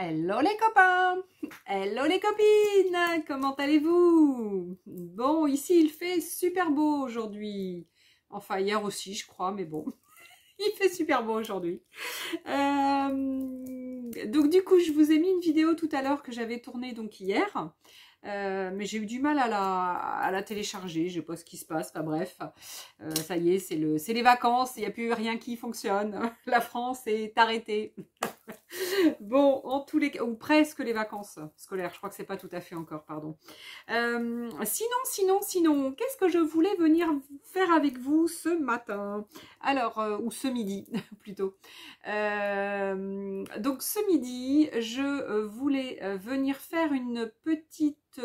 Hello les copains, hello les copines, comment allez-vous? Bon, ici il fait super beau aujourd'hui, enfin hier aussi je crois, mais bon, il fait super beau aujourd'hui. Donc du coup je vous ai mis une vidéo tout à l'heure que j'avais tournée donc hier, mais j'ai eu du mal à la télécharger, je sais pas ce qui se passe, enfin bref, ça y est, c'est les vacances, il n'y a plus rien qui fonctionne, la France est arrêtée. Bon, en tous les cas, ou presque les vacances scolaires, je crois que c'est pas tout à fait encore, pardon. Sinon, qu'est-ce que je voulais venir faire avec vous ce matin? Alors, ou ce midi, plutôt. Donc, ce midi, je voulais venir faire une petite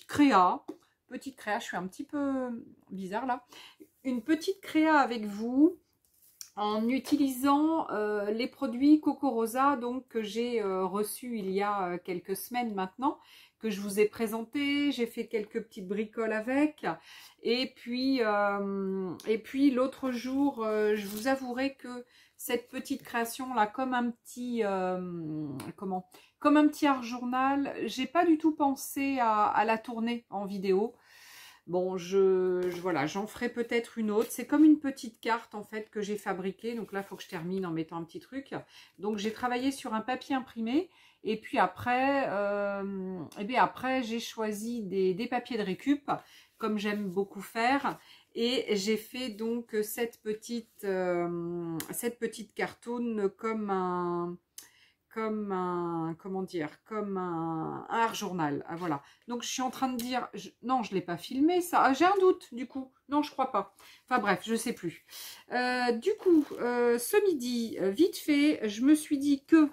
créa. Petite créa, je suis un petit peu bizarre là. Une petite créa avec vous, en utilisant les produits Coco Rosa donc, que j'ai reçus il y a quelques semaines maintenant, que je vous ai présenté. J'ai fait quelques petites bricoles avec. Et puis l'autre jour, je vous avouerai que cette petite création là, comme un petit comme un petit art journal, j'ai pas du tout pensé à la tourner en vidéo. Bon, voilà, j'en ferai peut-être une autre. C'est comme une petite carte en fait que j'ai fabriquée. Donc là, il faut que je termine en mettant un petit truc. Donc j'ai travaillé sur un papier imprimé. Et puis après, j'ai choisi des papiers de récup, comme j'aime beaucoup faire. Et j'ai fait donc cette petite cartoon comme un art journal. Ah, voilà. Donc je suis en train de dire, non, je ne l'ai pas filmé ça. Ah, j'ai un doute du coup. Non, je crois pas. Enfin bref, je sais plus. Du coup, ce midi, vite fait, je me suis dit que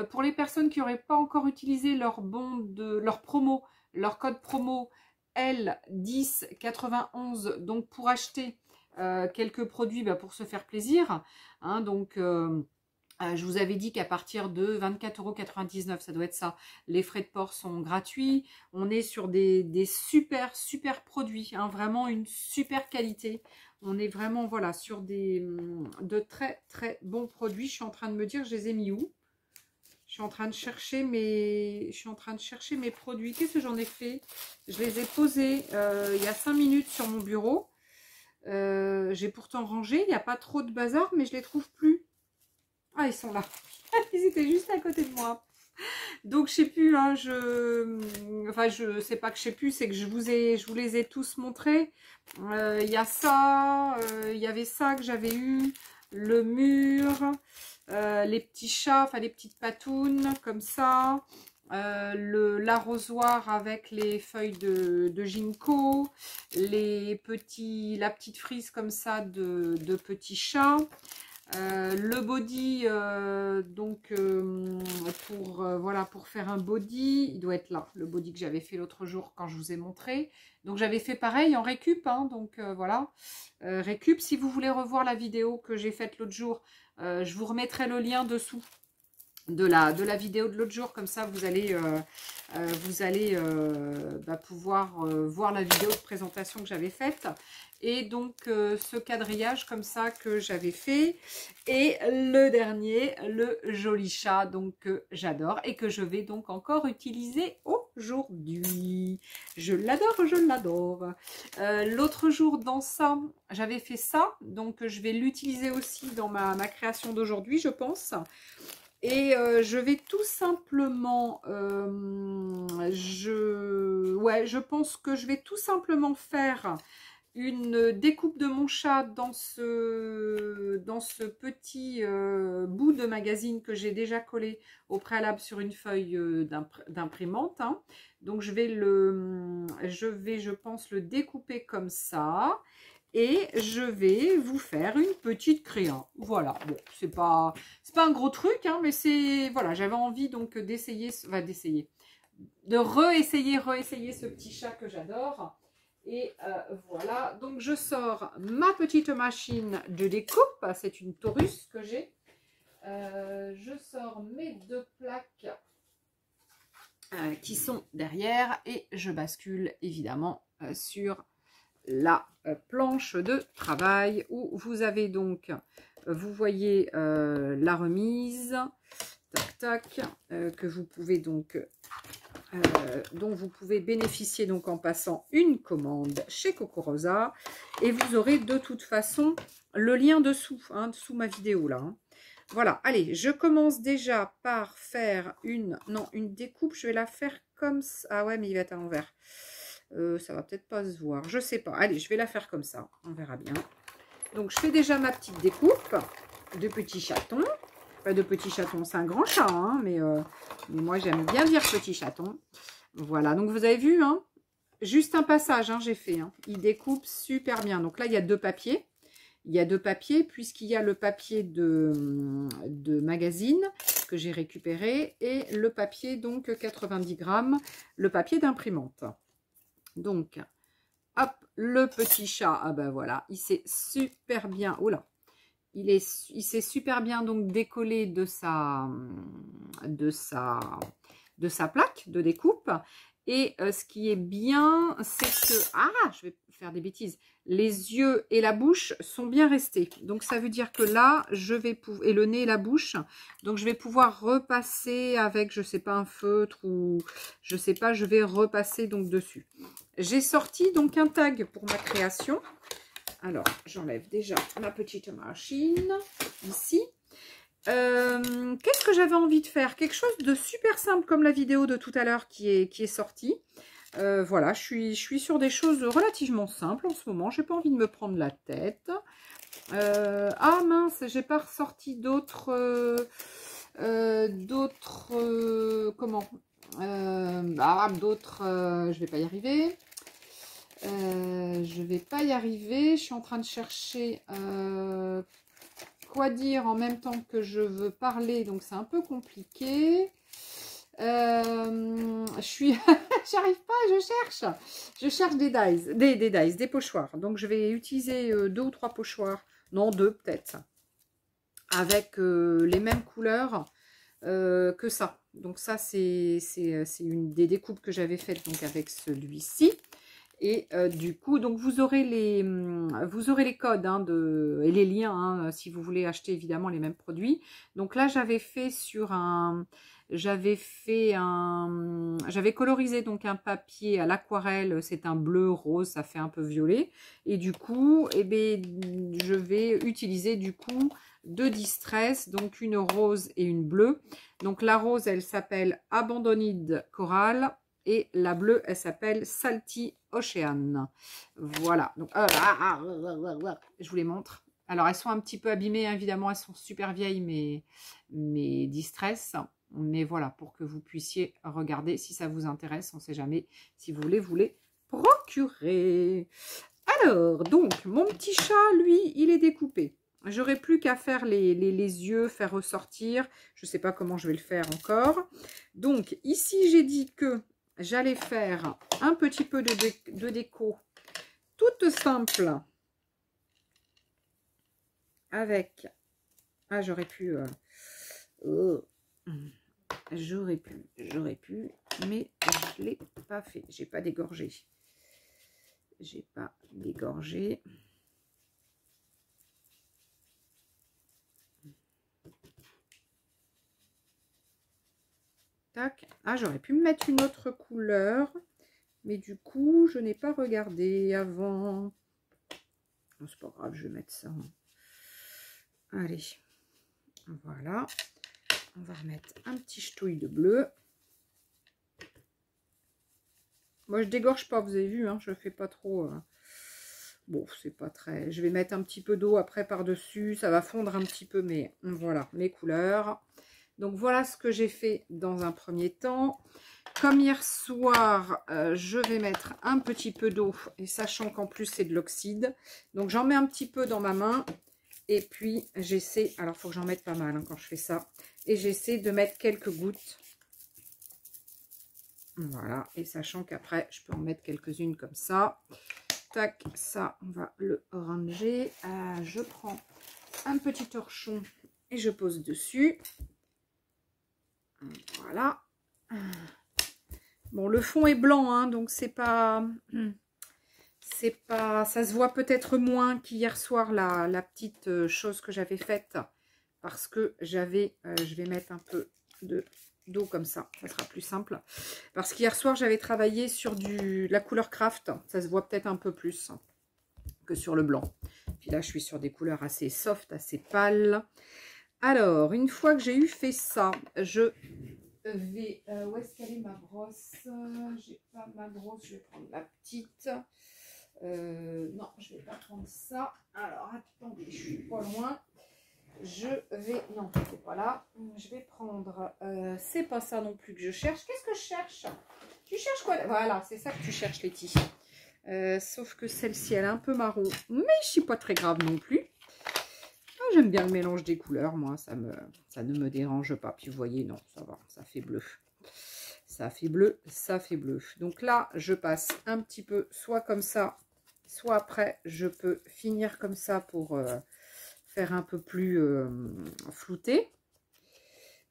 pour les personnes qui n'auraient pas encore utilisé leur leur promo, leur code promo L1091, donc pour acheter quelques produits pour se faire plaisir, hein, donc je vous avais dit qu'à partir de 24,99 €, ça doit être ça, les frais de port sont gratuits. On est sur des super produits, hein, vraiment une super qualité. On est vraiment voilà sur de très bons produits. Je suis en train de me dire, je les ai mis où? Je suis en train de chercher mes produits. Qu'est-ce que j'en ai fait? Je les ai posés il y a 5 minutes sur mon bureau. J'ai pourtant rangé, il n'y a pas trop de bazar, mais je les trouve plus. Ah, ils sont là. Ils étaient juste à côté de moi. Donc, je sais plus, hein, enfin, je sais pas que je sais plus, c'est que je vous les ai tous montrés. Il y a ça, il y avait ça que j'avais eu, le mur, les petits chats, enfin, les petites patounes, comme ça. L'arrosoir avec les feuilles de ginkgo, la petite frise comme ça de petits chats. Le body, voilà, pour faire un body, il doit être là, le body que j'avais fait l'autre jour quand je vous ai montré. Donc j'avais fait pareil en récup, hein, donc voilà, récup. Si vous voulez revoir la vidéo que j'ai faite l'autre jour, je vous remettrai le lien dessous de la vidéo de l'autre jour, comme ça vous allez pouvoir voir la vidéo de présentation que j'avais faite. Et donc ce quadrillage comme ça que j'avais fait, et le dernier, le joli chat, donc que j'adore et que je vais donc encore utiliser aujourd'hui. Je l'adore. L'autre jour dans ça, j'avais fait ça, donc je vais l'utiliser aussi dans ma création d'aujourd'hui, je pense. Et je vais tout simplement, je pense que je vais tout simplement faire une découpe de mon chat dans ce petit bout de magazine que j'ai déjà collé au préalable sur une feuille d'imprimante, hein. Donc je vais, je pense, le découper comme ça. Et je vais vous faire une petite créa. Voilà, bon, c'est pas un gros truc, hein, mais c'est, voilà, j'avais envie donc d'essayer, de réessayer ce petit chat que j'adore. Et voilà, donc je sors ma petite machine de découpe, c'est une Taurus que j'ai. Je sors mes 2 plaques qui sont derrière et je bascule évidemment sur la planche de travail où vous avez donc, vous voyez la remise. Tac, tac, que vous pouvez donc, dont vous pouvez bénéficier donc en passant une commande chez Coco Rosa. Et vous aurez de toute façon le lien dessous, hein, dessous ma vidéo là. Hein. Voilà, allez, je commence déjà par faire une découpe. Je vais la faire comme ça. Ah ouais, mais il va être à l'envers. Ça va peut-être pas se voir, je sais pas. Allez, je vais la faire comme ça, on verra bien. Donc, je fais déjà ma petite découpe de petits chatons. Pas de petits chatons, c'est un grand chat, hein, mais moi, j'aime bien dire petit chaton. Voilà, donc vous avez vu, hein, juste un passage, hein, j'ai fait. Hein. Il découpe super bien. Donc là, il y a deux papiers. Il y a deux papiers, puisqu'il y a le papier de magazine que j'ai récupéré et le papier, donc 90 grammes, le papier d'imprimante. Donc, hop, le petit chat, ah ben voilà, il s'est super bien, oh là, il s'est super bien donc décollé de sa plaque de découpe. Et ce qui est bien, c'est que, je vais faire des bêtises, les yeux et la bouche sont bien restés. Donc, ça veut dire que là, je vais pouvoir, et le nez et la bouche, donc je vais pouvoir repasser avec, je sais pas, un feutre ou, je sais pas, je vais repasser donc dessus. J'ai sorti donc un tag pour ma création. Alors, j'enlève déjà ma petite machine ici. Qu'est-ce que j'avais envie de faire? Quelque chose de super simple comme la vidéo de tout à l'heure qui est sortie. Voilà, je suis sur des choses relativement simples en ce moment. J'ai pas envie de me prendre la tête. Ah mince, j'ai pas ressorti d'autres... comment je vais pas y arriver. Je vais pas y arriver. Je suis en train de chercher... quoi dire en même temps que je veux parler, donc c'est un peu compliqué. J'arrive pas, je cherche des dies, des pochoirs. Donc je vais utiliser 2 ou 3 pochoirs, non 2 peut-être, avec les mêmes couleurs que ça. Donc ça c'est une des découpes que j'avais faites donc avec celui-ci. Et du coup, donc vous aurez les codes hein, et les liens hein, si vous voulez acheter évidemment les mêmes produits. Donc là, j'avais colorisé donc un papier à l'aquarelle, c'est un bleu rose, ça fait un peu violet. Et du coup, eh bien, je vais utiliser du coup 2 distress, donc une rose et une bleue. Donc la rose, elle s'appelle Abandoned Coral. Et la bleue, elle s'appelle Salty Ocean. Voilà. Donc, je vous les montre. Alors, elles sont un petit peu abîmées, hein, évidemment. Elles sont super vieilles, mes distress. Mais voilà, pour que vous puissiez regarder si ça vous intéresse. On ne sait jamais si vous voulez vous les procurer. Alors, donc, mon petit chat, lui, il est découpé. J'aurai plus qu'à faire les yeux, faire ressortir. Je ne sais pas comment je vais le faire encore. Donc, ici, j'ai dit que j'allais faire un petit peu de déco toute simple avec... Ah, j'aurais pu... j'aurais pu, mais je ne l'ai pas fait. J'ai pas dégorgé. Tac. Ah, j'aurais pu me mettre une autre couleur, mais du coup, je n'ai pas regardé avant. Bon, c'est pas grave, je vais mettre ça. Allez, voilà. On va remettre un petit ch'touille de bleu. Moi, je dégorge pas, vous avez vu, hein, je fais pas trop... Bon, c'est pas très... Je vais mettre un petit peu d'eau après par-dessus, ça va fondre un petit peu, mais voilà, mes couleurs. Donc, voilà ce que j'ai fait dans un premier temps. Comme hier soir, je vais mettre un petit peu d'eau, et sachant qu'en plus, c'est de l'oxyde. Donc, j'en mets un petit peu dans ma main, et puis j'essaie... Alors, il faut que j'en mette pas mal hein, quand je fais ça. Et j'essaie de mettre quelques gouttes. Voilà, et sachant qu'après, je peux en mettre quelques-unes comme ça. Tac, ça, on va le ranger. Je prends un petit torchon et je pose dessus. Voilà. Bon, le fond est blanc, hein, donc c'est pas... Ça se voit peut-être moins qu'hier soir, la petite chose que j'avais faite. Parce que je vais mettre un peu d'eau comme ça sera plus simple. Parce qu'hier soir, j'avais travaillé sur la couleur craft. Ça se voit peut-être un peu plus que sur le blanc. Puis là, je suis sur des couleurs assez soft, assez pâles. Alors, une fois que j'ai fait ça, je vais... où est-ce qu'elle est ma brosse? J'ai pas ma grosse, je vais prendre la petite. Non, je vais pas prendre ça. Alors, attendez, je suis pas loin. Je vais... Non, c'est pas là. Je vais prendre... c'est pas ça non plus que je cherche. Qu'est-ce que je cherche? Tu cherches quoi? Voilà, c'est ça que tu cherches, Letty. Sauf que celle-ci, elle est un peu marron. Mais je suis pas très grave non plus. J'aime bien le mélange des couleurs, moi. Ça ne me dérange pas. Puis vous voyez, non, ça va. Ça fait bleu. Ça fait bleu, ça fait bleu. Donc là, je passe un petit peu, soit comme ça, soit après, je peux finir comme ça pour faire un peu plus flouté.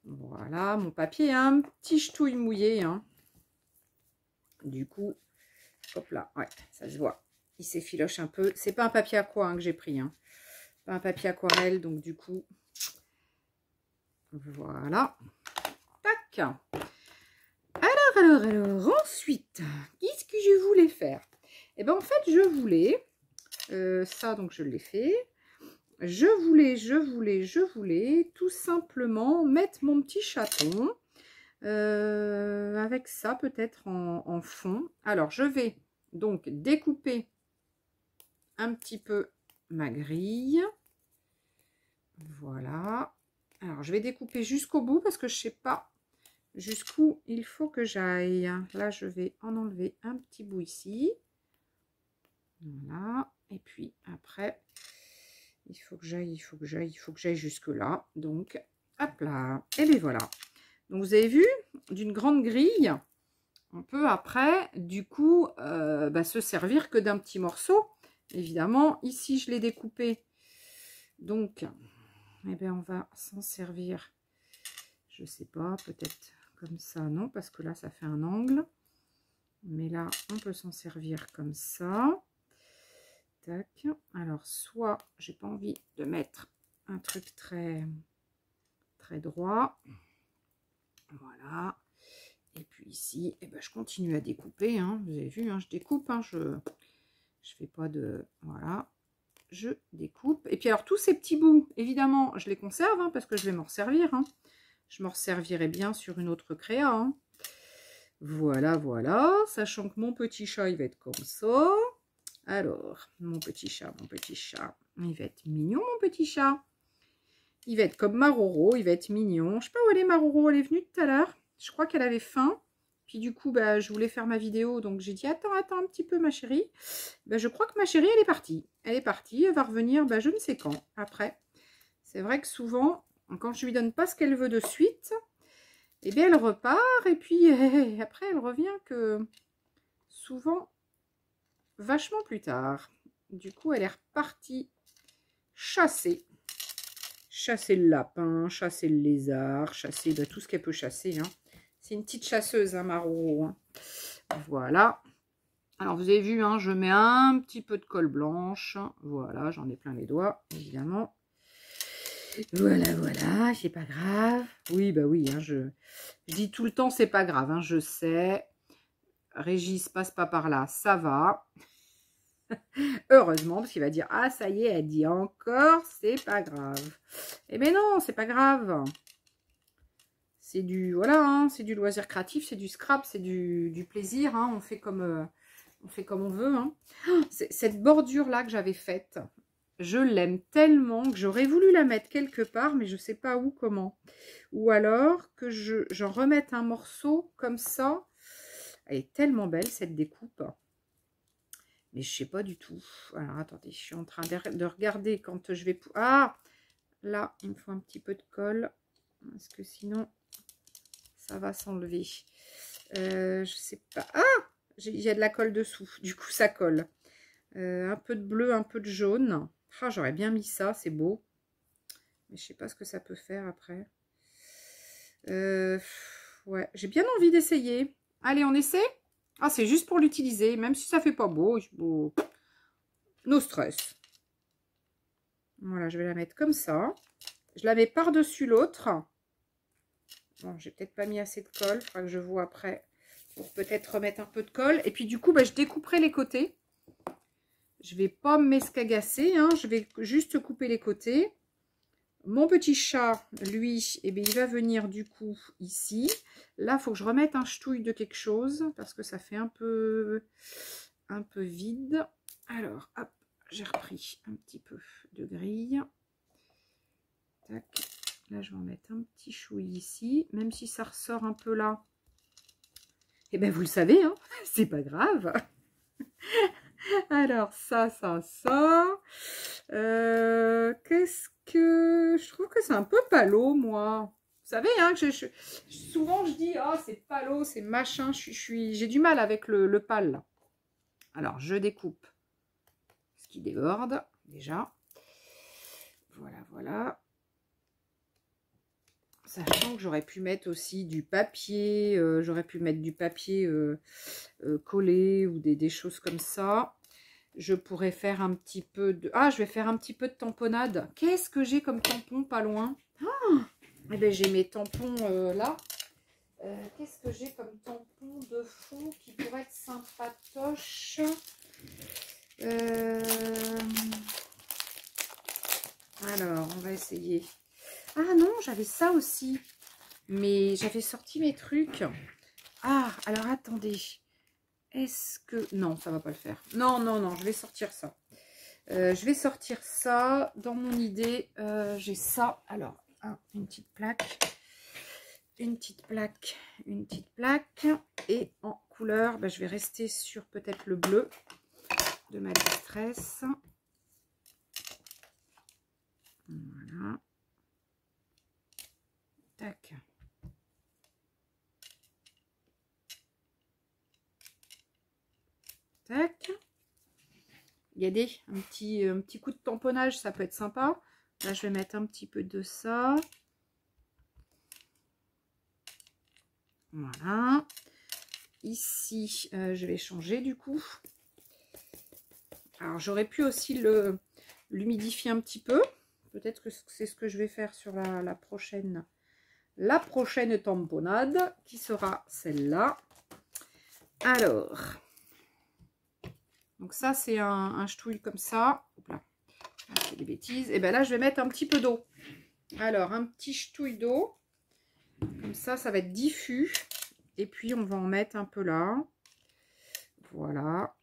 Voilà, mon papier a un petit ch'touille mouillé. Hein. Du coup, hop là, ouais, ça se voit. Il s'effiloche un peu. C'est pas un papier aqua hein, que j'ai pris. Hein. Pas un papier aquarelle, donc du coup, voilà. Tac. Alors, ensuite, qu'est-ce que je voulais faire? Eh bien, en fait, je voulais, ça, donc je l'ai fait. Je voulais tout simplement mettre mon petit chaton avec ça, peut-être en fond. Alors, je vais donc découper un petit peu ma grille. Voilà. Alors, je vais découper jusqu'au bout parce que je ne sais pas jusqu'où il faut que j'aille. Là, je vais en enlever un petit bout ici. Voilà. Et puis, après, il faut que j'aille jusque là. Donc, hop là. Et bien, voilà. Donc, vous avez vu, d'une grande grille, on peut après, du coup, se servir que d'un petit morceau. Évidemment, ici, je l'ai découpé. Donc, eh bien, on va s'en servir. Je sais pas, peut-être comme ça, non, parce que là, ça fait un angle. Mais là, on peut s'en servir comme ça. Tac. Alors, soit, j'ai pas envie de mettre un truc très droit. Voilà. Et puis ici, eh ben, je continue à découper. Hein. Vous avez vu, hein, je découpe. Hein, je fais pas de... Voilà. Je découpe. Et puis alors, tous ces petits bouts, évidemment, je les conserve hein, parce que je vais m'en servir. Hein. Je m'en servirai bien sur une autre créa. Hein. Voilà, voilà. Sachant que mon petit chat, il va être comme ça. Alors, mon petit chat, il va être mignon, mon petit chat. Il va être comme Maroro, il va être mignon. Je sais pas où elle est, Maroro, elle est venue tout à l'heure. Je crois qu'elle avait faim. Puis du coup, bah, je voulais faire ma vidéo, donc j'ai dit, attends un petit peu, ma chérie. Bah, je crois que ma chérie, elle est partie. Elle est partie, elle va revenir, bah, je ne sais quand, après. C'est vrai que souvent, quand je lui donne pas ce qu'elle veut de suite, eh bien, elle repart, et puis après, elle revient que souvent, vachement plus tard. Du coup, elle est repartie chasser. Chasser le lapin, chasser le lézard, chasser bah, tout ce qu'elle peut chasser. Hein. C'est une petite chasseuse, hein, Maroro. Hein. Voilà. Alors, vous avez vu, hein, je mets un petit peu de colle blanche. Voilà, j'en ai plein les doigts, évidemment. Voilà, voilà, c'est pas grave. Oui, bah oui, hein, je dis tout le temps, c'est pas grave, hein, je sais. Régis passe pas par là, ça va. Heureusement, parce qu'il va dire, ah, ça y est, elle dit encore, c'est pas grave. Eh bien non, c'est pas grave. C'est du, voilà, hein, c'est du loisir créatif, c'est du scrap, c'est du plaisir. Hein, on fait comme on veut. Hein. Cette bordure-là que j'avais faite, je l'aime tellement que j'aurais voulu la mettre quelque part, mais je ne sais pas où, comment. Ou alors que j'en remette un morceau comme ça. Elle est tellement belle, cette découpe. Mais je ne sais pas du tout. Alors, attendez, je suis en train de regarder quand je vais... Ah, là, il me faut un petit peu de colle. Parce que sinon, ça va s'enlever. Je sais pas. Ah, il y a de la colle dessous. Du coup, ça colle. Un peu de bleu, un peu de jaune. Ah, j'aurais bien mis ça, c'est beau. Mais je sais pas ce que ça peut faire après. Ouais, j'ai bien envie d'essayer. Allez, on essaie. Ah, c'est juste pour l'utiliser, même si ça fait pas beau. No stress. Voilà, je vais la mettre comme ça. Je la mets par-dessus l'autre. Bon, j'ai peut-être pas mis assez de colle. Il faudra que je vois après pour peut-être remettre un peu de colle. Et puis du coup, bah, je découperai les côtés. Je vais pas m'escagasser, hein. Je vais juste couper les côtés. Mon petit chat, lui, eh bien, il va venir du coup ici. Là, il faut que je remette un ch'touille de quelque chose parce que ça fait un peu vide. Alors, hop, j'ai repris un petit peu de grille. Tac. Là, je vais en mettre un petit chouille ici. Même si ça ressort un peu là. Eh bien, vous le savez, hein, c'est pas grave. Alors, ça. Qu'est-ce que... Je trouve que c'est un peu palo, moi. Vous savez, hein, que souvent je dis, oh, c'est palo, c'est machin. J'ai du mal avec le pâle, là. Alors, je découpe ce qui déborde, déjà. Voilà. Sachant que j'aurais pu mettre aussi du papier, j'aurais pu mettre du papier collé ou des choses comme ça. Je pourrais faire un petit peu de... Ah, je vais faire un petit peu de tamponnade. Qu'est-ce que j'ai comme tampon pas loin? Eh bien, j'ai mes tampons là. Qu'est-ce que j'ai comme tampon de fond qui pourrait être sympatoche? Alors, on va essayer. Ah non, j'avais ça aussi. Mais j'avais sorti mes trucs. Ah, alors attendez. Est-ce que... Non, ça va pas le faire. Non, je vais sortir ça. Je vais sortir ça. Dans mon idée, j'ai ça. Alors, une petite plaque. Une petite plaque. Et en couleur, je vais rester sur peut-être le bleu de ma distress. Voilà. Tac. Tac. Regardez, un petit coup de tamponnage, ça peut être sympa. Là, je vais mettre un petit peu de ça. Voilà. Ici, je vais changer du coup. Alors, j'aurais pu aussi l'humidifier un petit peu. Peut-être que c'est ce que je vais faire sur la prochaine tamponnade, qui sera celle-là. Alors, donc ça, c'est un ch'touille comme ça. Hop là, je fais des bêtises. Et bien là, je vais mettre un petit peu d'eau. Alors, un petit ch'touille d'eau. Comme ça, ça va être diffus. Et puis, on va en mettre un peu là. Voilà.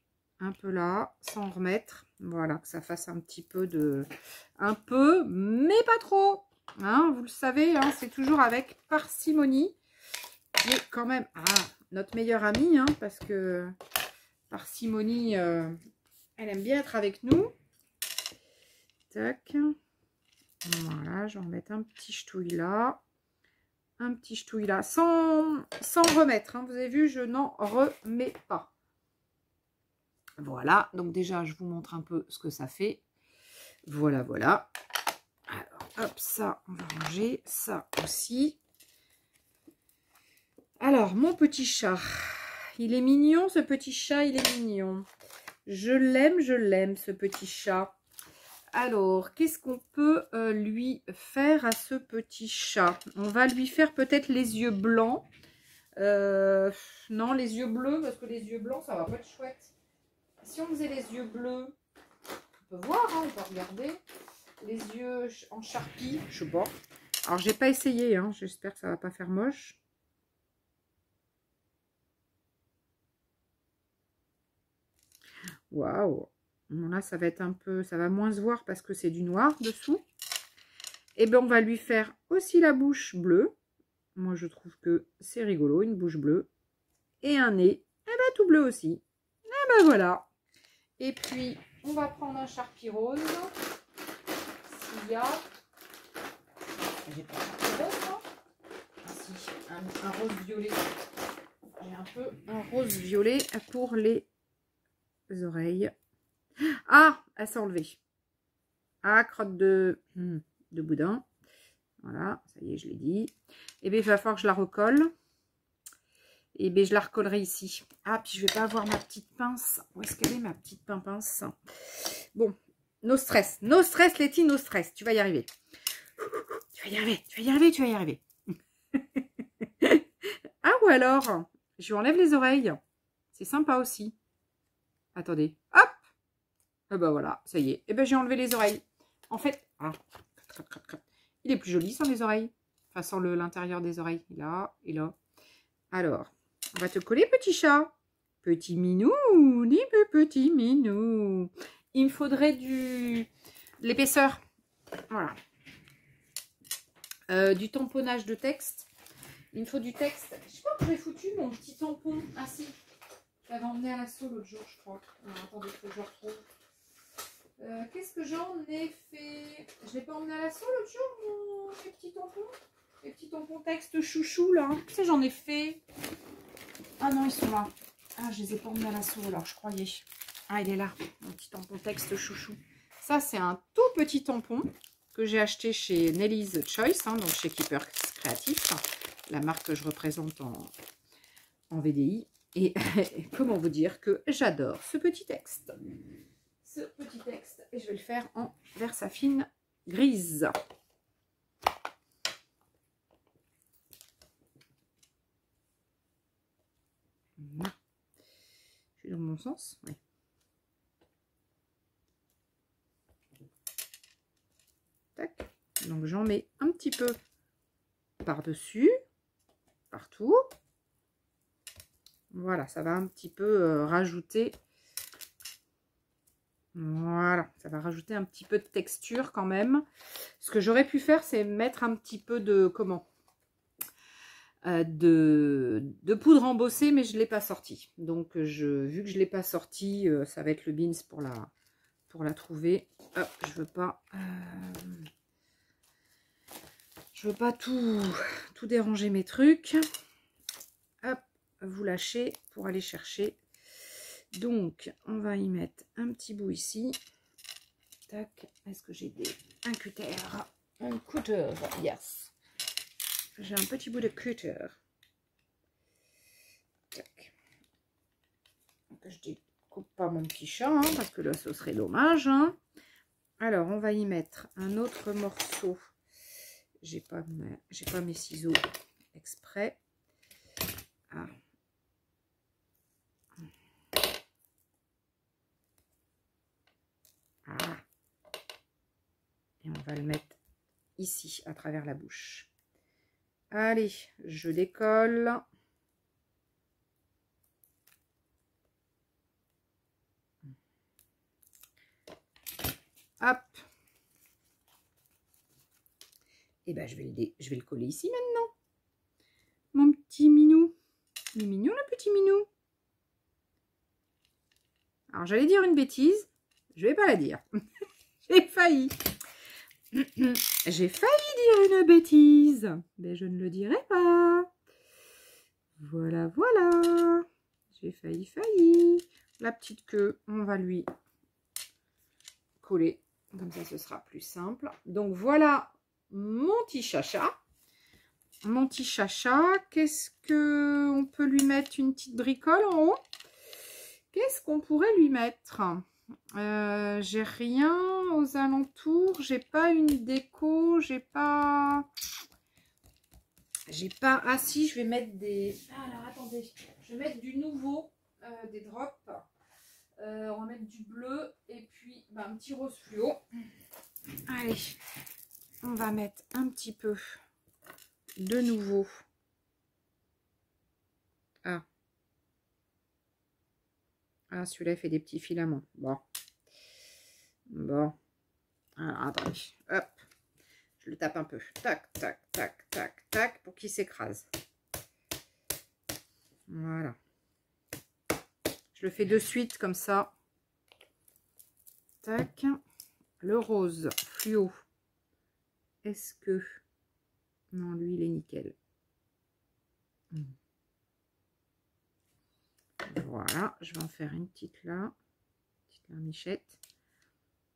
Un peu là, sans remettre. Voilà, que ça fasse un petit peu de... Un peu, mais pas trop. Hein, vous le savez, hein, c'est toujours avec parcimonie. Qui est quand même notre meilleure amie. Hein, parce que parcimonie, elle aime bien être avec nous. Tac. Voilà, je vais en mettre un petit ch'touille là. Un petit ch'touille là. Sans remettre. Hein, vous avez vu, je n'en remets pas. Voilà, donc déjà, je vous montre un peu ce que ça fait. Voilà. Alors, hop, ça, on va ranger. Ça aussi. Alors, mon petit chat. Il est mignon, ce petit chat, il est mignon. Je l'aime, ce petit chat. Alors, qu'est-ce qu'on peut lui faire à ce petit chat? On va lui faire peut-être les yeux blancs. Non, les yeux bleus, parce que les yeux blancs, ça va pas être chouette. Si on faisait les yeux bleus, on peut voir, hein, on peut regarder. Les yeux en charpie, je sais pas. Alors, j'ai pas essayé, hein, j'espère que ça va pas faire moche. Waouh! Bon, là, ça va être un peu, ça va moins se voir parce que c'est du noir dessous. Et bien, on va lui faire aussi la bouche bleue. Moi, je trouve que c'est rigolo, une bouche bleue. Et un nez, et ben tout bleu aussi. Et ben voilà. Et puis, on va prendre un charpie rose. S'il y a... J'ai pas de rose, hein. Si, un rose violet. J'ai un peu un rose violet pour les oreilles. Ah, elle s'est enlevée. Ah, crotte de boudin. Voilà, ça y est, je l'ai dit. Et bien, il va falloir que je la recolle. Et bien, je la recollerai ici. Ah, puis je vais pas avoir ma petite pince. Où est-ce qu'elle est, ma petite pince? Bon, no stress. No stress, Letty, no stress. Tu vas y arriver. Tu vas y arriver. alors, je lui enlève les oreilles. C'est sympa aussi. Attendez, hop. Et ben voilà, ça y est. Et ben j'ai enlevé les oreilles. En fait, ah, il est plus joli sans les oreilles. Enfin, sans l'intérieur des oreilles. Là et là. Alors, on va te coller, petit chat. Petit minou, petit minou. Il me faudrait de l'épaisseur. Voilà. Du tamponnage de texte. Il me faut du texte. Je sais pas où j'ai foutu mon petit tampon. Ah si. Je l'avais emmené à l'assaut l'autre jour, je crois. Alors, attendez, il faut que je le retrouve. Qu'est-ce que j'en ai fait? Je l'ai pas emmené à l'assaut l'autre jour, mes petits tampons? Les petits tampons texte chouchou, là. Tu sais, j'en ai fait. Ah non, ils sont là. Ah, je les ai pas emmenés à l'assaut, alors, je croyais. Ah, il est là, mon petit tampon texte chouchou. Ça, c'est un tout petit tampon que j'ai acheté chez Nelly's Choice, hein, donc chez Keepers Creatifs, la marque que je représente en VDI. Et comment vous dire que j'adore ce petit texte. Ce petit texte. Et je vais le faire en Versafine grise. Voilà. Je suis dans le bon sens. Oui. Tac. Donc j'en mets un petit peu par-dessus, partout. Voilà, ça va un petit peu rajouter. Voilà, ça va rajouter un petit peu de texture quand même. Ce que j'aurais pu faire, c'est mettre un petit peu de de poudre embossée, mais je ne l'ai pas sorti. Donc, vu que je ne l'ai pas sorti, ça va être le beans pour la trouver. Hop, je veux pas tout déranger mes trucs. Hop, vous lâchez pour aller chercher. Donc, on va y mettre un petit bout ici. Tac, est-ce que j'ai un cutter? Un cutter, yes. J'ai un petit bout de cutter. Tac. Donc, je découpe pas mon petit chat, hein, parce que là, ce serait dommage. Hein. Alors, on va y mettre un autre morceau. J'ai pas mes ciseaux exprès. Ah. Ah. Et on va le mettre ici, à travers la bouche. Allez, je décolle. Hop. Et ben je vais le coller ici maintenant. Mon petit minou. Il est mignon le petit minou. Alors j'allais dire une bêtise. Je vais pas la dire. J'ai failli. J'ai failli dire une bêtise. Mais je ne le dirai pas. Voilà, voilà. J'ai failli. La petite queue, on va lui coller. Comme ça, ce sera plus simple. Donc voilà mon petit chacha. Mon petit chacha. Qu'est-ce que on peut lui mettre? Une petite bricole en haut. Qu'est-ce qu'on pourrait lui mettre? J'ai rien aux alentours. J'ai pas une déco. J'ai pas... Ah si, je vais mettre des... Alors attendez. Je vais mettre du nouveau. Des drops. On va mettre du bleu. Et puis un petit rose fluo. Allez. On va mettre un petit peu de nouveau. Ah, celui-là fait des petits filaments. Bon. Alors, attendez. Hop. Je le tape un peu. Tac, tac, tac, tac, tac, pour qu'il s'écrase. Voilà. Je le fais de suite comme ça. Tac. Le rose fluo. Est-ce que... Non, lui, il est nickel. Voilà. Je vais en faire une petite là. Une petite larmichette.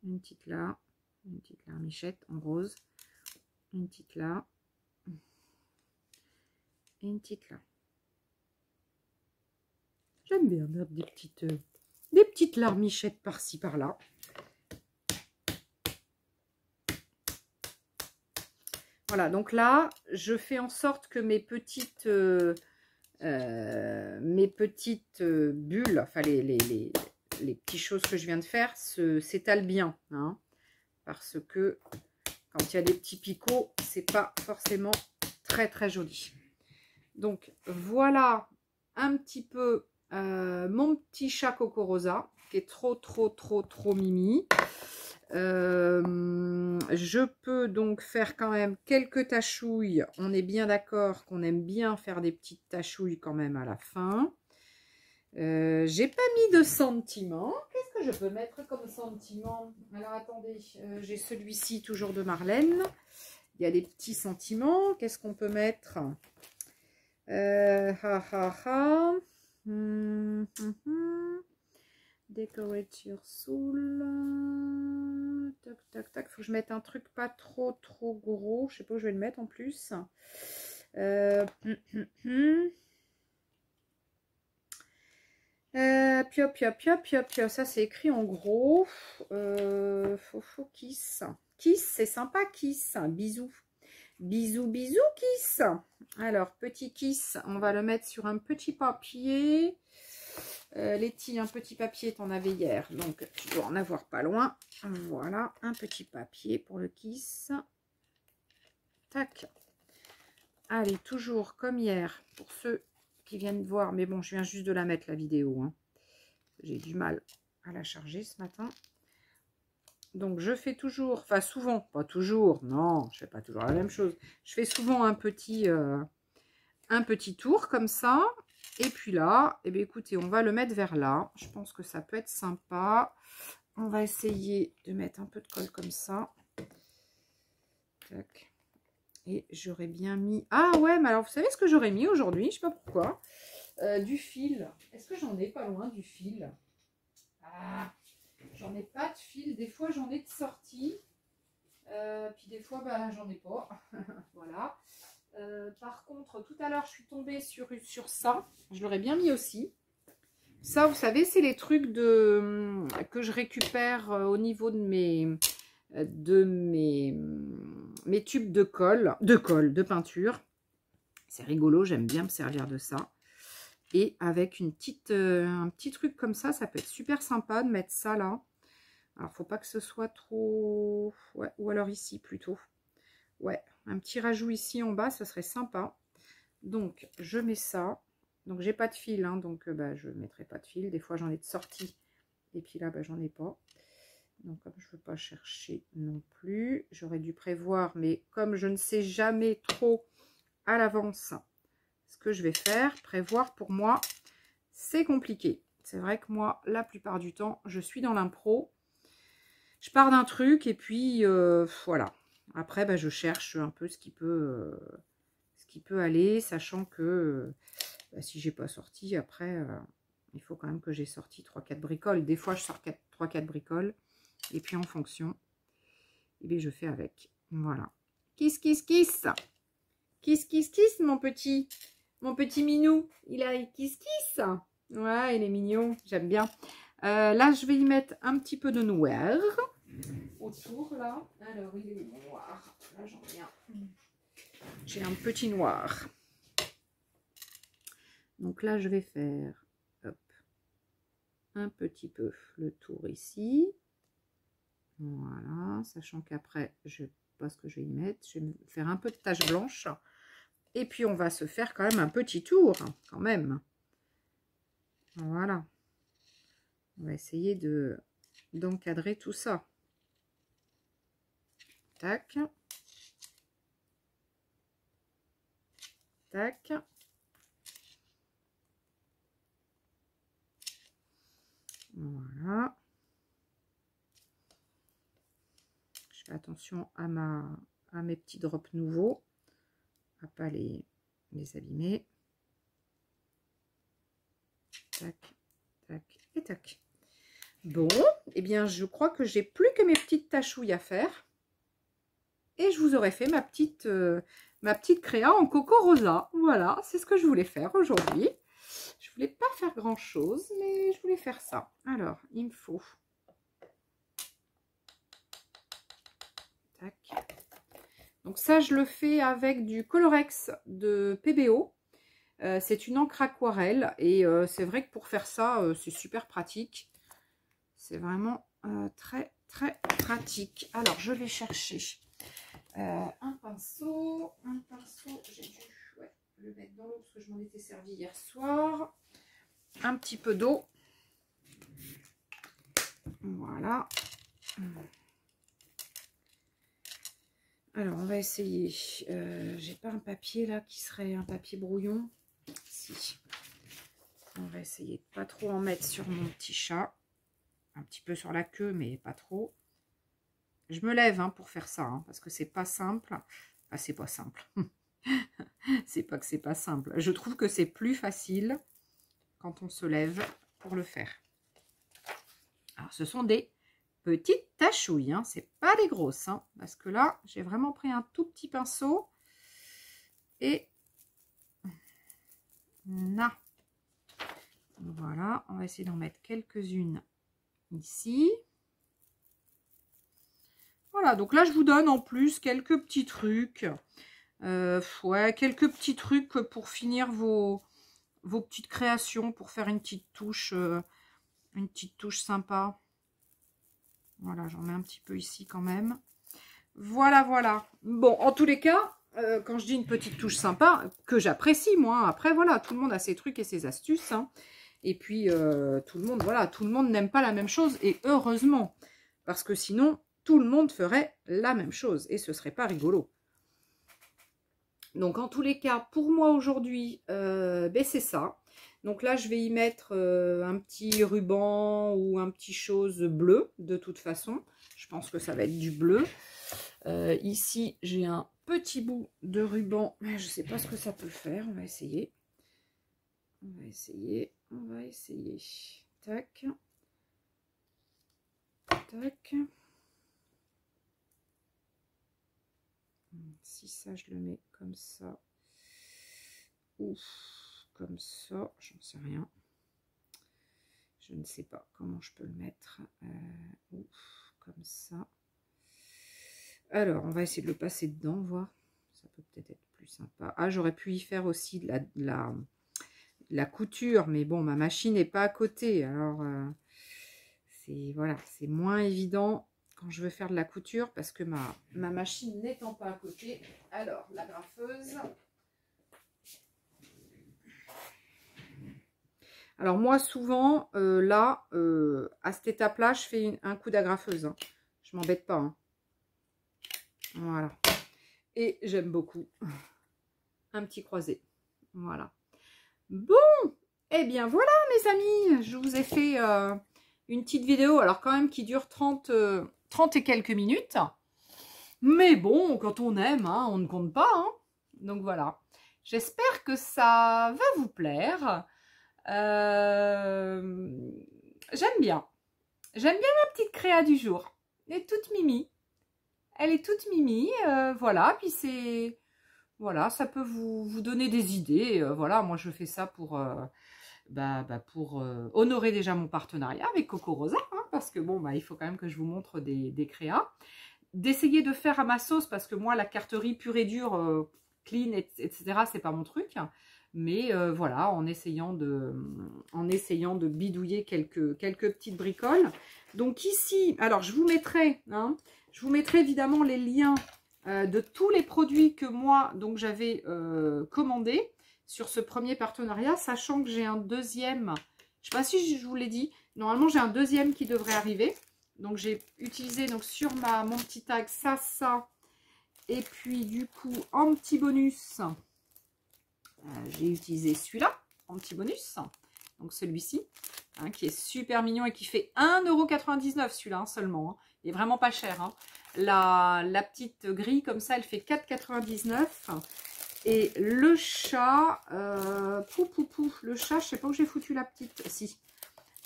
Une petite là. Une petite larmichette en rose. Une petite là. Et une petite là. J'aime bien mettre des petites larmichettes par-ci, par-là. Voilà, donc là, je fais en sorte que mes petites mes petites bulles, enfin les petites choses que je viens de faire s'étalent bien, hein, parce que quand il y a des petits picots, c'est pas forcément très très joli. Donc voilà un petit peu mon petit chat Coco Rosa qui est trop mimi. Je peux donc faire quand même quelques tachouilles. On est bien d'accord qu'on aime bien faire des petites tachouilles quand même à la fin. J'ai pas mis de sentiments. Qu'est-ce que je peux mettre comme sentiment? Alors attendez, j'ai celui-ci toujours de Marlène. Il y a des petits sentiments. Qu'est-ce qu'on peut mettre? Decorate your soul. Tac, tac, tac. Faut que je mette un truc pas trop gros. Je sais pas où je vais le mettre en plus. Pio. Ça, c'est écrit en gros. Faux kiss. Kiss, c'est sympa, kiss. Bisous. Bisous, kiss. Alors, petit kiss, on va le mettre sur un petit papier. Letty, un petit papier, t'en avais hier. Donc, tu dois en avoir pas loin. Voilà, un petit papier pour le kiss. Tac. Allez, toujours comme hier, pour ceux qui viennent voir. Mais bon, je viens juste de la mettre, la vidéo. Hein. J'ai du mal à la charger ce matin. Donc, je fais toujours, enfin souvent, pas toujours, non, je fais pas toujours la même chose. Je fais souvent un petit tour comme ça. Et puis là, eh bien, écoutez, on va le mettre vers là. Je pense que ça peut être sympa. On va essayer de mettre un peu de colle comme ça. Tac. Et j'aurais bien mis... Ah ouais, mais alors vous savez ce que j'aurais mis aujourd'hui? Je sais pas pourquoi. Du fil. Est-ce que j'en ai pas loin du fil? Ah, j'en ai pas de fil. Des fois, j'en ai de sortie. Puis des fois, bah, j'en ai pas. Voilà. Par contre, tout à l'heure, je suis tombée sur ça. Je l'aurais bien mis aussi. Ça, vous savez, c'est les trucs que je récupère au niveau de mes tubes de de peinture. C'est rigolo, j'aime bien me servir de ça. Et avec un petit truc comme ça peut être super sympa de mettre ça là. Alors, faut pas que ce soit trop... Ouais, ou alors ici plutôt. Ouais, un petit rajout ici en bas, ça serait sympa. Donc, je mets ça. Donc, j'ai pas de fil, hein, donc bah, je ne mettrai pas de fil. Des fois, j'en ai de sortie. Et puis là, bah, j'en ai pas. Donc, comme je ne veux pas chercher non plus, j'aurais dû prévoir. Mais comme je ne sais jamais trop à l'avance ce que je vais faire, prévoir pour moi, c'est compliqué. C'est vrai que moi, la plupart du temps, je suis dans l'impro. Je pars d'un truc et puis voilà. Après, bah, je cherche un peu ce qui peut aller, sachant que bah, si j'ai pas sorti, après, il faut quand même que j'ai sorti 3-4 bricoles. Des fois, je sors 3-4 bricoles. Et puis, en fonction, eh bien, je fais avec. Voilà. Kiss, kiss, kiss. Kiss, kiss, kiss, mon petit minou. Il a kiss, kiss. Ouais, il est mignon. J'aime bien. Là, je vais y mettre un petit peu de noir autour, là. Alors, il est noir. Là, j'en ai un. J'ai un petit noir. Donc là, je vais faire hop, un petit peu le tour ici. Voilà, sachant qu'après, je ne sais pas ce que je vais y mettre. Je vais me faire un peu de tache blanche. Et puis, on va se faire quand même un petit tour, quand même. Voilà. On va essayer d'encadrer tout ça. Tac. Tac. Voilà. Je fais attention à mes petits drops nouveaux, à ne pas les abîmer. Tac, tac et tac. Bon, eh bien, je crois que j'ai plus que mes petites tachouilles à faire. Et je vous aurais fait ma petite créa en Coco Rosa. Voilà, c'est ce que je voulais faire aujourd'hui. Je voulais pas faire grand chose, mais je voulais faire ça. Alors, il me faut... Tac. Donc ça, je le fais avec du Colorex de PBO. C'est une encre aquarelle et c'est vrai que pour faire ça, c'est super pratique. C'est vraiment très très pratique. Alors, je vais chercher un pinceau. J'ai dû le mettre dans l'eau parce que je m'en étais servi hier soir. Un petit peu d'eau. Voilà. Alors, on va essayer. J'ai pas un papier là qui serait un papier brouillon. Si. On va essayer de pas trop en mettre sur mon petit chat. Un petit peu sur la queue, mais pas trop. Je me lève hein, pour faire ça, hein, parce que c'est pas simple. Enfin, c'est pas simple. C'est pas que c'est pas simple. Je trouve que c'est plus facile quand on se lève pour le faire. Alors, ce sont des petites tachouilles, hein. C'est pas des grosses, hein, parce que là, j'ai vraiment pris un tout petit pinceau et voilà, on va essayer d'en mettre quelques-unes ici. Voilà, donc là, je vous donne en plus quelques petits trucs. Ouais, quelques petits trucs pour finir vos petites créations, pour faire une petite touche sympa. Voilà, j'en mets un petit peu ici quand même. Voilà, voilà. Bon, en tous les cas, quand je dis une petite touche sympa, que j'apprécie, moi. Après, voilà, tout le monde a ses trucs et ses astuces. Hein. Et puis, tout le monde, voilà, tout le monde n'aime pas la même chose. Et heureusement, parce que sinon, tout le monde ferait la même chose. Et ce serait pas rigolo. Donc, en tous les cas, pour moi, aujourd'hui, ben, c'est ça. Donc là, je vais y mettre un petit ruban ou un petit chose bleu, de toute façon. Je pense que ça va être du bleu. Ici, j'ai un petit bout de ruban. Je ne sais pas ce que ça peut faire. On va essayer. On va essayer. On va essayer. Tac. Tac. Si ça, je le mets comme ça. Ouf. Comme ça, j'en sais rien. Je ne sais pas comment je peux le mettre. Ouf, comme ça. Alors, on va essayer de le passer dedans, voir. Ça peut peut-être être plus sympa. Ah, j'aurais pu y faire aussi de la couture, mais bon, ma machine n'est pas à côté. Alors, voilà, c'est moins évident quand je veux faire de la couture parce que ma machine n'étant pas à côté. Alors, la graffeuse. Alors moi, souvent, là, à cette étape-là, je fais un coup d'agrafeuse. Hein. Je m'embête pas. Hein. Voilà. Et j'aime beaucoup. Un petit croisé. Voilà. Bon, eh bien voilà, mes amis. Je vous ai fait une petite vidéo, alors quand même qui dure 30 et quelques minutes. Mais bon, quand on aime, hein, on ne compte pas. Hein. Donc voilà. J'espère que ça va vous plaire. J'aime bien. J'aime bien ma petite créa du jour. Elle est toute mimi. Elle est toute mimi. Voilà. Puis c'est... Voilà, ça peut vous donner des idées. Voilà, moi je fais ça pour... pour honorer déjà mon partenariat avec Coco Rosa. Hein, parce que bon, il faut quand même que je vous montre des créas. D'essayer de faire à ma sauce. Parce que moi, la carterie pure et dure, clean, etc. c'est pas mon truc. Mais voilà, en essayant de bidouiller quelques petites bricoles. Donc ici, alors je vous mettrai évidemment les liens de tous les produits que moi, donc j'avais commandés sur ce premier partenariat, sachant que j'ai un deuxième, je ne sais pas si je vous l'ai dit, normalement j'ai un deuxième qui devrait arriver. Donc j'ai utilisé donc, sur mon petit tag ça, et puis du coup en petit bonus... j'ai utilisé celui-là en petit bonus, donc celui-ci, hein, qui est super mignon et qui fait 1,99 € celui-là hein, seulement. Hein. Il est vraiment pas cher. Hein. La petite grille comme ça, elle fait 4,99 €. Et le chat, le chat, je sais pas où j'ai foutu la petite, si.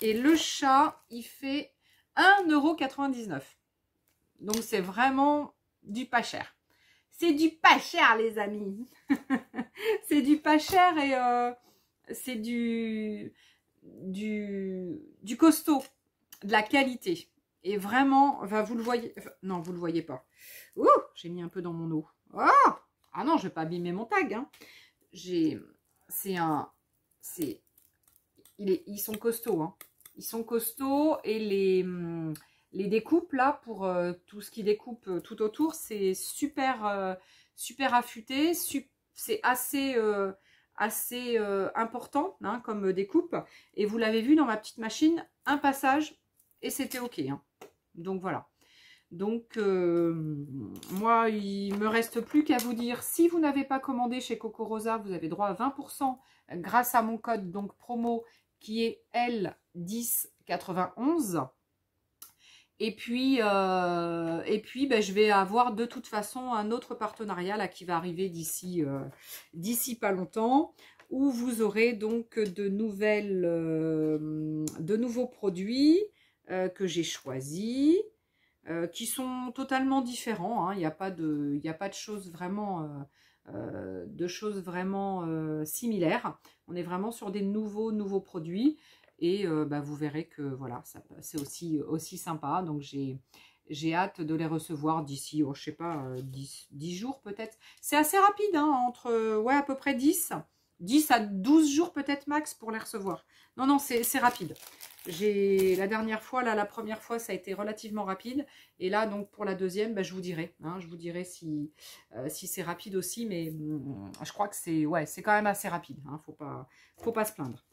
Et le chat, il fait 1,99 €. Donc c'est vraiment du pas cher. C'est du pas cher, les amis. C'est du pas cher et c'est du costaud, de la qualité. Et vraiment, enfin, vous le voyez. Enfin, non, vous le voyez pas. Ouh, j'ai mis un peu dans mon eau. Oh, ah non, je vais pas abîmer mon tag. Hein. ils sont costauds, hein. Ils sont costauds et les découpes là, pour tout ce qui découpe tout autour, c'est super, super affûté, c'est assez important hein, comme découpe. Et vous l'avez vu dans ma petite machine, un passage et c'était ok. Hein. Donc voilà. Donc moi, il me reste plus qu'à vous dire, si vous n'avez pas commandé chez Coco Rosa, vous avez droit à 20% grâce à mon code donc promo qui est L1091. Et puis ben, je vais avoir de toute façon un autre partenariat là, qui va arriver d'ici pas longtemps, où vous aurez donc de nouveaux produits que j'ai choisis, qui sont totalement différents. Hein. Il n'y a pas de choses vraiment, similaires. On est vraiment sur des nouveaux produits. Et bah, vous verrez que voilà, c'est aussi sympa. Donc j'ai hâte de les recevoir d'ici, oh, je sais pas, 10 jours peut-être. C'est assez rapide, hein, entre ouais, à peu près 10 à 12 jours peut-être max pour les recevoir. Non, c'est rapide. La dernière fois, là, la première fois, ça a été relativement rapide. Et là, donc, pour la deuxième, bah, je vous dirai. Hein, je vous dirai si c'est rapide aussi. Mais je crois que c'est quand même assez rapide. Hein, faut pas se plaindre.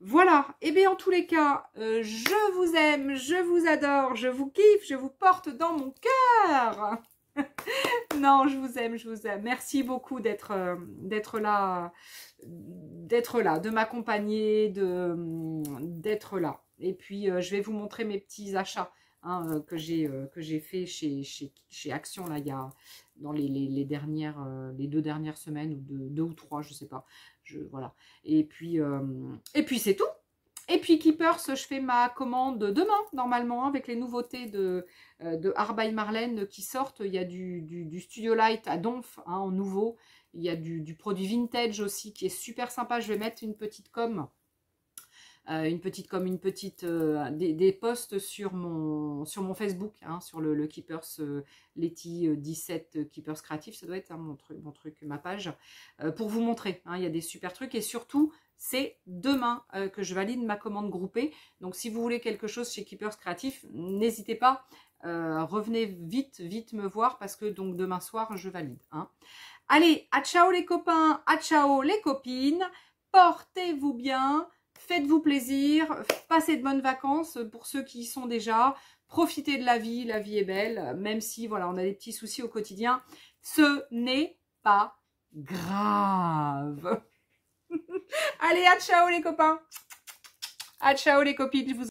Voilà. Et bien, en tous les cas, je vous aime, je vous adore, je vous kiffe, je vous porte dans mon cœur. Non, je vous aime, je vous aime. Merci beaucoup d'être là, de m'accompagner, d'être là. Et puis, je vais vous montrer mes petits achats hein, que j'ai fait chez Action, là, il y a dans les 2 dernières semaines, ou 2 ou 3, je sais pas. Voilà. Et puis c'est tout. Et puis Keepers, je fais ma commande demain, normalement, avec les nouveautés de Art by Marlène qui sortent. Il y a du Studio Light à Donf, hein, en nouveau. Il y a du produit vintage aussi qui est super sympa. Je vais mettre une petite com. Des posts sur mon Facebook, hein, sur le Keepers Letty 17 Keepers Créatif, ça doit être hein, mon truc, ma page, pour vous montrer. Hein, il y a des super trucs et surtout, c'est demain que je valide ma commande groupée. Donc, si vous voulez quelque chose chez Keepers Créatif, n'hésitez pas, revenez vite me voir parce que donc demain soir, je valide. Hein. Allez, à ciao les copains, à ciao les copines, portez-vous bien. Faites-vous plaisir, passez de bonnes vacances pour ceux qui y sont déjà. Profitez de la vie est belle, même si voilà, on a des petits soucis au quotidien. Ce n'est pas grave. Allez, à ciao les copains. À ciao les copines, je vous